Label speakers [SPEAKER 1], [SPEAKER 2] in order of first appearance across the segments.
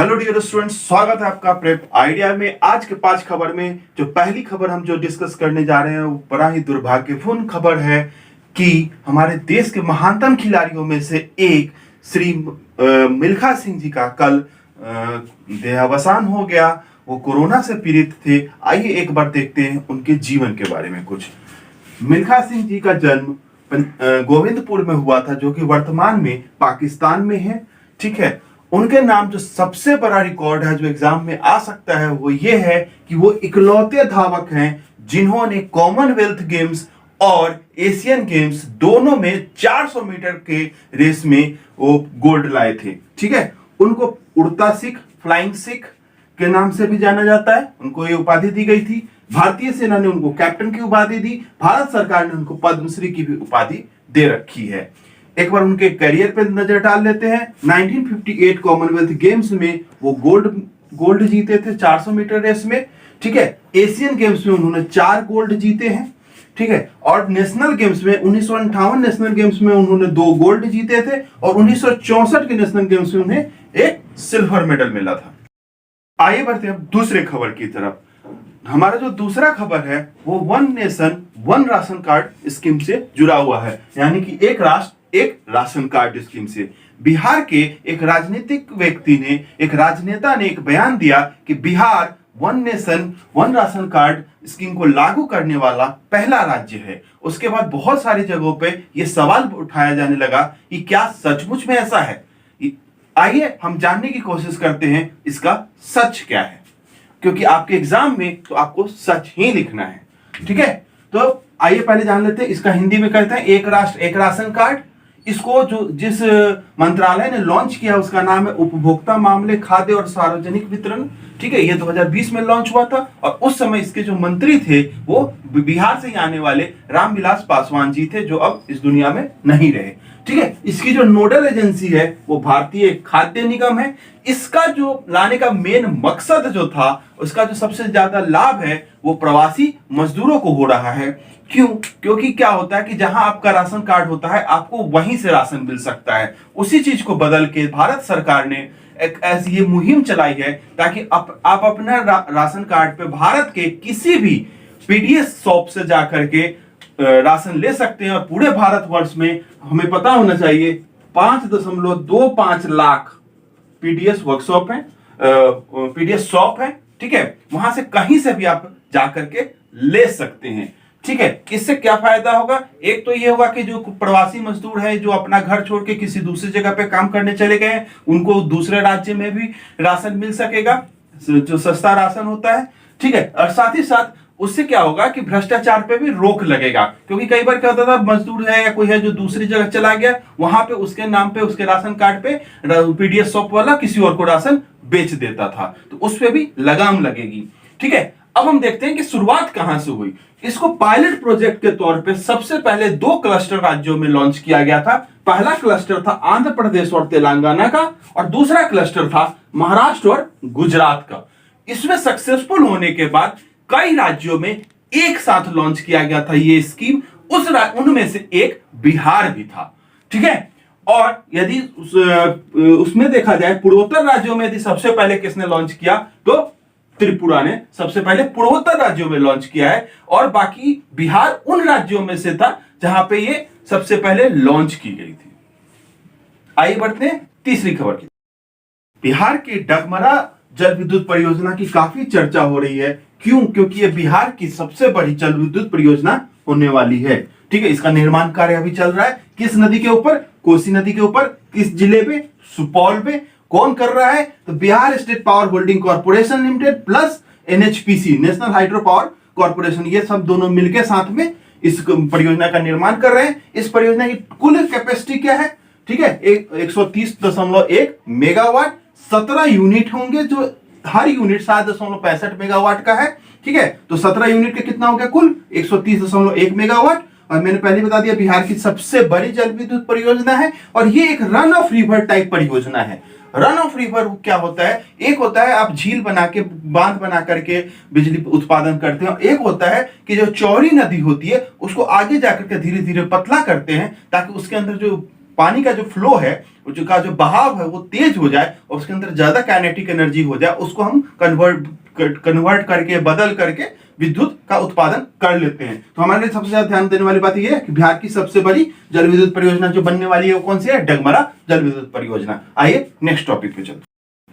[SPEAKER 1] Hello dear students, स्वागत है आपका प्रेप आइडिया में। आज के 5 खबर में जो पहली खबर हम जो डिस्कस करने जा रहे हैं वो बड़ा ही दुर्भाग्यपूर्ण खबर है कि हमारे देश के महानतम खिलाड़ियों में से एक श्री मिल्खा सिंह जी का कल देहावसान हो गया। वो कोरोना से पीड़ित थे। आइए एक बार देखते हैं उनके जीवन के बारे में कुछ। मिल्खा सिंह जी का जन्म गोविंदपुर में हुआ था, जो कि वर्तमान में पाकिस्तान में है। ठीक है, उनके नाम जो सबसे बड़ा रिकॉर्ड है जो एग्जाम में आ सकता है वो ये है कि वो इकलौते धावक हैं जिन्होंने कॉमनवेल्थ गेम्स और एशियन गेम्स दोनों में 400 मीटर के रेस में वो गोल्ड लाए थे। ठीक है, उनको उड़ता सिख, फ्लाइंग सिख के नाम से भी जाना जाता है। उनको ये उपाधि दी गई थी। भारतीय सेना ने उनको कैप्टन की उपाधि दी। भारत सरकार ने उनको पद्मश्री की भी उपाधि दे रखी है। एक बार उनके करियर पे नजर डाल लेते हैं। 1958 कॉमनवेल्थ गेम्स में वो गोल्ड जीते थे 400 मीटर रेस में। ठीक है, एशियन गेम्स में उन्होंने 4 गोल्ड जीते हैं। ठीक है, और नेशनल गेम्स में 1958 नेशनल गेम्स में उन्होंने 2 गोल्ड जीते थे और 1964 के नेशनल गेम्स में उन्हें एक सिल्वर मेडल मिला था। आइए बढ़ते हैं अब दूसरे खबर की तरफ। हमारा जो दूसरा खबर है वो one nation one ration card scheme से जुड़ा हुआ है, यानी कि एक राष्ट्र एक राशन कार्ड स्कीम से। बिहार के एक राजनीतिक व्यक्ति ने, एक राजनेता ने एक बयान दिया कि Bihar one nation one ration card scheme को लागू करने वाला पहला राज्य है। उसके बाद बहुत सारी जगहों पे यह सवाल उठाया जाने लगा कि क्या सचमुच में ऐसा है। आइए हम जानने की कोशिश करते हैं इसका सच क्या है, क्योंकि आपके एग्जाम में तो आपको सच ही लिखना है। ठीक है, तो आइए पहले जान लेते हैं इसका हिंदी में कहते हैं एक राष्ट्र एक राशन कार्ड। इसको जो जिस मंत्रालय ने लॉन्च किया उसका नाम है उपभोक्ता मामले, खाद्य और सार्वजनिक वितरण। ठीक है, ये 2020 में लॉन्च हुआ था और उस समय इसके जो मंत्री थे वो बिहार से आने वाले रामविलास पासवान जी थे, जो अब इस दुनिया में नहीं रहे। ठीक है, इसकी जो नोडल एजेंसी है वो भारतीय खाद्य निगम है। इसका जो लाने का मेन मकसद जो था, उसका जो सबसे ज्यादा लाभ है वो प्रवासी मजदूरों को हो रहा है। क्यों? क्योंकि क्या होता है कि जहां आपका राशन कार्ड होता है आपको वहीं से राशन मिल सकता है। उसी चीज को बदल के भारत सरकार ने एक ऐसी ये मुहिम चलाई है ताकि आप अपना राशन कार्ड पे भारत के किसी भी पीडीएस शॉप से जाकर के राशन ले सकते हैं। और पूरे भारतवर्ष में हमें पता होना चाहिए 5.25 लाख पीडीएस वर्कशॉप है, पीडीएस शॉप है। ठीक है, वहां से कहीं से भी आप जाकर के ले सकते हैं। ठीक है, इससे क्या फायदा होगा? एक तो ये होगा कि जो प्रवासी मजदूर है जो अपना घर छोड़ के किसी दूसरी जगह पे काम करने चले गए हैं, उनको दूसरे राज्य में भी राशन मिल सकेगा, जो सस्ता राशन होता है। ठीक है, और साथ ही साथ उससे क्या होगा कि भ्रष्टाचार पे भी रोक लगेगा। क्योंकि कई बार क्या होता था, मजदूर है या कोई है जो दूसरी जगह चला गया, वहां पे उसके नाम पे उसके राशन कार्ड पे पीडीएस शॉप वाला किसी और को राशन बेच देता था, तो उस पे भी लगाम लगेगी। ठीक है, अब हम देखते हैं कि शुरुआत कहां से हुई। इसको पायलट प्रोजेक्ट के तौर पे सबसे पहले 2 क्लस्टर राज्यों में लॉन्च किया गया था। पहला क्लस्टर था आंध्र प्रदेश और तेलंगाना का और दूसरा क्लस्टर था महाराष्ट्र और गुजरात का। इसमें सक्सेसफुल होने के बाद कई राज्यों में एक साथ लॉन्च किया गया था ये स्कीम। उनमें से एक बिहार भी था। ठीक है, और यदि उसमें देखा जाए पूर्वोत्तर राज्यों में यदि सबसे पहले किसने लॉन्च किया तो त्रिपुरा ने सबसे पहले पूर्वोत्तर राज्यों में लॉन्च किया है। और बाकी बिहार उन राज्यों में से था जहां पे ये सबसे पहले लॉन्च की गई थी। आइए बढ़ते हैं तीसरी खबर की। बिहार की डगमरा जल विद्युत परियोजना की काफी चर्चा हो रही है। क्यों? क्योंकि ये बिहार की सबसे बड़ी जल विद्युत परियोजना होने वाली है। ठीक है, इसका निर्माण कार्य अभी चल रहा है। किस नदी के ऊपर? कोसी नदी के ऊपर। किस जिले पे? सुपौल पे। कौन कर रहा है? तो Bihar state power holding corporation limited plus NHPC national hydro power corporation, ये सब दोनों मिलकर साथ में इस परियोजना का निर्माण कर रहे हैं। इस परियोजना की कुल कैपेसिटी क्या है? ठीक है, 130.1 मेगावाट। 17 यूनिट होंगे, जो हर यूनिट 7.65 मेगावाट का है। ठीक है, तो 17 यूनिट का कितना हो गया? कुल 130.1 मेगावाट। और मैंने पहले बता दिया बिहार की सबसे बड़ी जल विद्युत परियोजना है और ये एक रन ऑफ रिवर टाइप परियोजना है। रन ऑफ रिवर क्या होता है? एक होता है आप झील बना के, बांध बना करके बिजली उत्पादन करते हैं, और एक होता है कि जो चौड़ी नदी होती है उसको आगे जाकर के धीरे धीरे पतला करते हैं ताकि उसके अंदर जो पानी का जो फ्लो है, जो बहाव है वो तेज हो जाए और उसके अंदर ज्यादा काइनेटिक एनर्जी हो जाए, उसको हम कन्वर्ट करके, बदल करके विद्युत का उत्पादन कर लेते हैं। तो हमारे लिए सबसे ज्यादा ध्यान देने वाली बात यह है कि बिहार की सबसे बड़ी जल विद्युत परियोजना जो बनने वाली है वो कौन सी है? डगमरा जल विद्युत परियोजना। आइए नेक्स्ट टॉपिक पे चलते।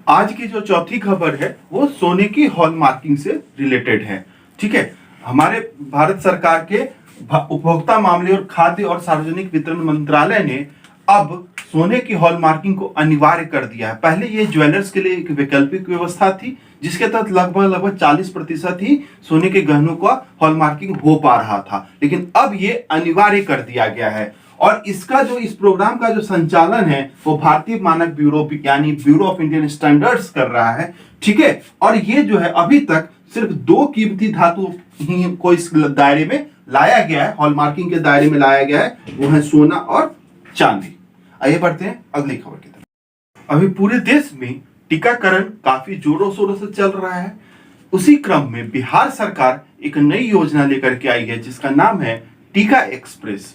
[SPEAKER 1] आज की जो चौथी खबर है वो सोने की हॉलमार्किंग से रिलेटेड है। ठीक है, हमारे भारत सरकार के उपभोक्ता मामले और खाद्य और सार्वजनिक वितरण मंत्रालय ने अब सोने की हॉलमार्किंग को अनिवार्य कर दिया है। पहले ये ज्वेलर्स के लिए एक वैकल्पिक व्यवस्था थी, जिसके तहत लगभग 40% ही सोने के गहनों का हॉलमार्किंग हो पा रहा था, लेकिन अब ये अनिवार्य कर दिया गया है। और इसका जो इस प्रोग्राम का जो संचालन है वो भारतीय मानक ब्यूरो यानी ब्यूरो ऑफ इंडियन स्टैंडर्ड्स कर रहा है। ठीक है, और ये जो है अभी तक सिर्फ 2 कीमती धातु ही को इस दायरे में लाया गया है, हॉलमार्किंग के दायरे में लाया गया है, वो है सोना और चांदी। आइए बढ़ते हैं अगली खबर की तरफ। अभी पूरे देश में टीकाकरण काफी जोरों शोरों से चल रहा है। उसी क्रम में बिहार सरकार एक नई योजना लेकर के आई है जिसका नाम है टीका एक्सप्रेस।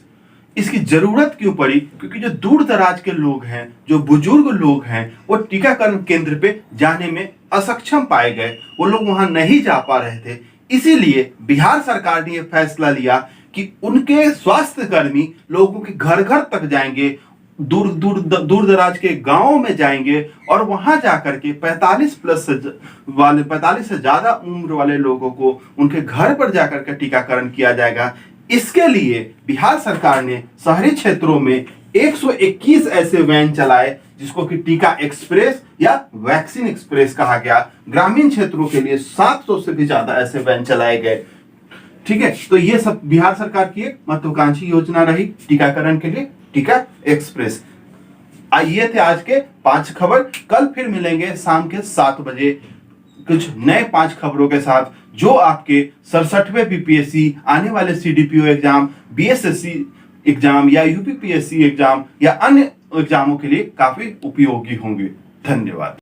[SPEAKER 1] इसकी जरूरत क्यों पड़ी? क्योंकि जो दूर दराज के लोग हैं, जो बुजुर्ग लोग हैं, वो टीकाकरण केंद्र पे जाने में असक्षम पाए गए, वो लोग वहां नहीं जा पा रहे थे। इसीलिए बिहार सरकार ने यह फैसला लिया कि उनके स्वास्थ्य कर्मी लोगों के घर घर तक जाएंगे, दूर दराज के गांवों में जाएंगे और वहां जाकर के 45 से ज्यादा उम्र वाले लोगों को उनके घर पर जाकर के टीकाकरण किया जाएगा। इसके लिए बिहार सरकार ने शहरी क्षेत्रों में 121 ऐसे वैन चलाए जिसको कि टीका एक्सप्रेस या वैक्सीन एक्सप्रेस कहा गया। ग्रामीण क्षेत्रों के लिए 700 से भी ज्यादा ऐसे वैन चलाए गए। ठीक है, तो ये सब बिहार सरकार की एक महत्वाकांक्षी योजना रही टीकाकरण के लिए, टीका एक्सप्रेस। ये थे आज के 5 खबर। कल फिर मिलेंगे शाम के 7 बजे कुछ नए 5 खबरों के साथ, जो आपके 67वें बीपीएससी, आने वाले सीडीपीओ एग्जाम, बीएसएससी एग्जाम या यूपीपीएससी एग्जाम या अन्य एग्जामों के लिए काफी उपयोगी होंगे। धन्यवाद।